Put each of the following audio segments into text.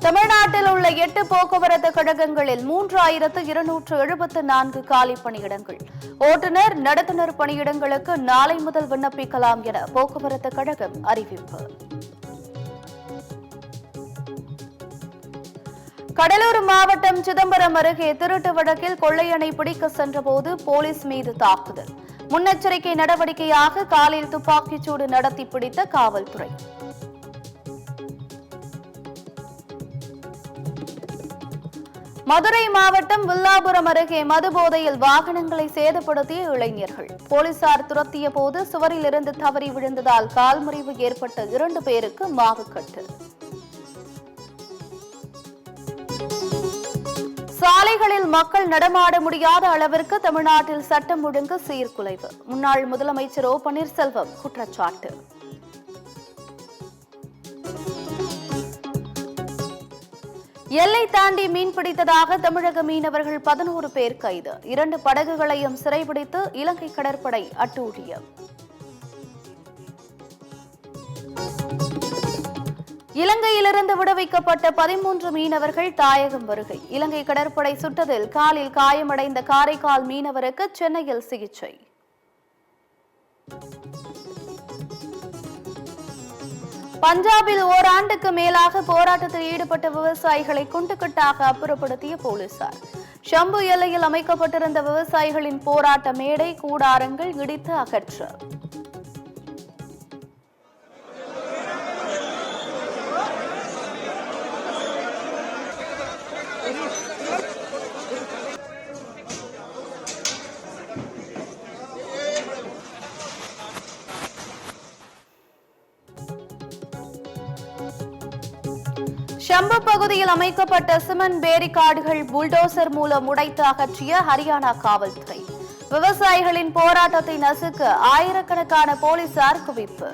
தமிழ்நாட்டில் உள்ள 8 போக்குவரத்து கழகங்களில் 3274 காலி பணியிடங்கள். ஓட்டுநர், நடத்துனர் பணியிடங்களுக்கு நாளை முதல் விண்ணப்பிக்கலாம் என போக்குவரத்து கழகம் அறிவிப்பு. கடலூர் மாவட்டம் சிதம்பரம் அருகே திருட்டு வழக்கில் கொள்ளையனை பிடிக்க சென்றபோது போலீஸ் மீது தாக்குதல். முன்னெச்சரிக்கை நடவடிக்கையாக காலில் துப்பாக்கிச்சூடு நடத்தி பிடித்த காவல்துறை. மதுரை மாவட்டம் வில்லாபுரம் அருகே மதுபோதையில் வாகனங்களை சேதப்படுத்திய இளைஞர்கள். போலீசார் துரத்திய போது சுவரில் இருந்து தவறி விழுந்ததால் கால்முறிவு ஏற்பட்ட 2 பேருக்கு மாவுக்கட்டு. சாலைகளில் மக்கள் நடமாட முடியாத அளவிற்கு தமிழ்நாட்டில் சட்டம் ஒழுங்கு சீர்குலைவு. முன்னாள் முதலமைச்சர் ஓ பன்னீர்செல்வம் குற்றச்சாட்டு. எல்லை தாண்டி மீன் பிடித்ததாக தமிழக மீனவர்கள் 11 பேர் கைது. 2 படகுகளையும் சிறைபிடித்து இலங்கை கடற்படை அட்டூழியம். இலங்கையிலிருந்து விடுவிக்கப்பட்ட 13 மீனவர்கள் தாயகம் வருகை. இலங்கை கடற்படை சுட்டதில் காலில் காயமடைந்த காரைக்கால் மீனவருக்கு சென்னையில் சிகிச்சை. பஞ்சாபில் ஓராண்டுக்கு மேலாக போராட்டத்தில் ஈடுபட்ட விவசாயிகளை குண்டுக்கட்டாக அப்புறப்படுத்திய போலீசார். ஷம்பு எல்லையில் அமைக்கப்பட்டிருந்த விவசாயிகளின் போராட்ட மேடை, கூடாரங்கள் இடித்து அகற்ற. ஷம்பு பகுதியில் அமைக்கப்பட்ட சிமெண்ட் பேரிகார்டுகள் புல்டோசர் மூலம் உடைத்து அகற்றிய ஹரியானா காவல்துறை. விவசாயிகளின் போராட்டத்தை நசுக்க ஆயிரக்கணக்கான போலீசார் குவிப்பு.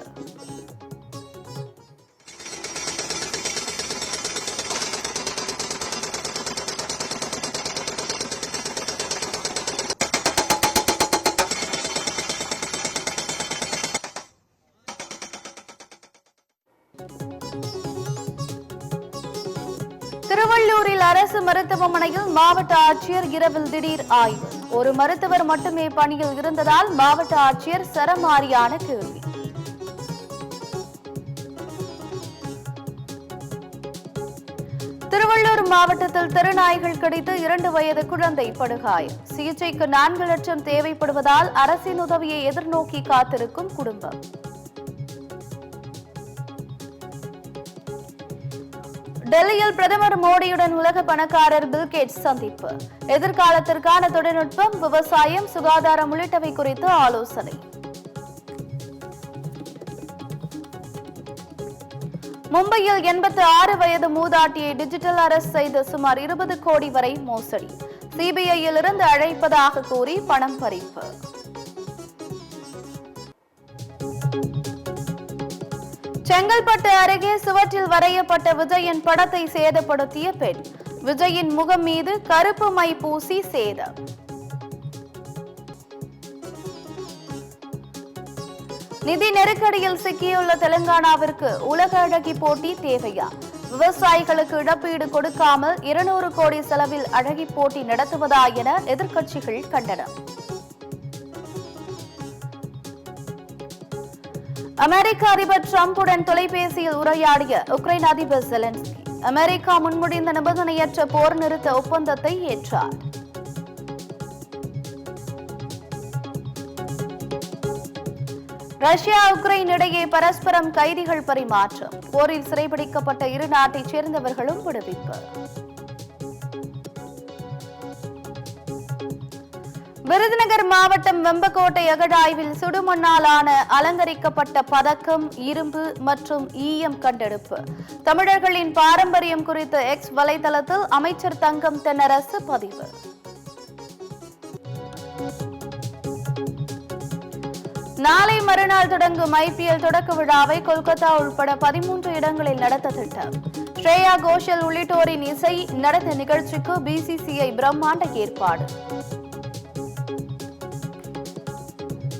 திருவள்ளூரில் அரசு மருத்துவமனையில் மாவட்ட ஆட்சியர் இரவில் திடீர் ஆய்வு. ஒரு மருத்துவர் மட்டுமே பணியில் இருந்ததால் மாவட்ட ஆட்சியர் சரமாரியான கேள்வி. திருவள்ளூர் மாவட்டத்தில் தெருநாய்கள் கடித்து 2 வயது குழந்தை படுகாயம். சிகிச்சைக்கு 4 லட்சம் தேவைப்படுவதால் அரசின் உதவியை எதிர்நோக்கி காத்திருக்கும் குடும்பம். டெல்லியில் பிரதமர் மோடியுடன் உலக பணக்காரர் பில்கேட்ஸ் சந்திப்பு. எதிர்காலத்திற்கான தொழில்நுட்பம், விவசாயம், சுகாதாரம் உள்ளிட்டவை குறித்து ஆலோசனை. மும்பையில் 86 வயது மூதாட்டியை டிஜிட்டல் அரெஸ்ட் செய்து சுமார் 20 கோடி வரை மோசடி. சிபிஐயில் இருந்து அழைப்பதாக கூறி பணம் பறிப்பு. செங்கல்பட்டு அருகே சுவற்றில் வரையப்பட்ட விஜயின் படத்தை சேதப்படுத்திய பெண். விஜயின் முகம் மீது கருப்பு மை பூசி சேதம். நிதி நெருக்கடியில் சிக்கியுள்ள தெலுங்கானாவிற்கு உலக அழகி போட்டி தேவையா? விவசாயிகளுக்கு இழப்பீடு கொடுக்காமல் 200 கோடி செலவில் அழகி போட்டி நடத்துவதா என எதிர்க்கட்சிகள் கண்டனம். அமெரிக்க அதிபர் டிரம்புடன் தொலைபேசியில் உரையாடிய உக்ரைன் அதிபர் ஜெலன்ஸ்கி. அமெரிக்கா முன்மொழிந்த நிபந்தனையற்ற போர் நிறுத்த ஒப்பந்தத்தை ஏற்றார். ரஷ்யா உக்ரைன் இடையே பரஸ்பரம் கைதிகள் பரிமாற்றம். போரில் சிறைபிடிக்கப்பட்ட 2 நாட்டைச் சேர்ந்தவர்களும் விடுவிப்பு. விருதுநகர் மாவட்டம் வெம்பக்கோட்டை அகழாய்வில் சுடுமண்ணாலான அலங்கரிக்கப்பட்ட பதக்கம், இரும்பு மற்றும் ஈயம் கண்டெடுப்பு. தமிழர்களின் பாரம்பரியம் குறித்து எக்ஸ் வலைதளத்தில் அமைச்சர் தங்கம் தென்னரசு பதிவு. நாளை மறுநாள் தொடங்கும் IPL தொடக்க விழாவை கொல்கத்தா உள்பட 13 இடங்களில் நடத்த திட்டம். ஸ்ரேயா கோஷல் உள்ளிட்டோரின் இசை நடத்த நிகழ்ச்சிக்கு BCCI பிரம்மாண்ட ஏற்பாடு.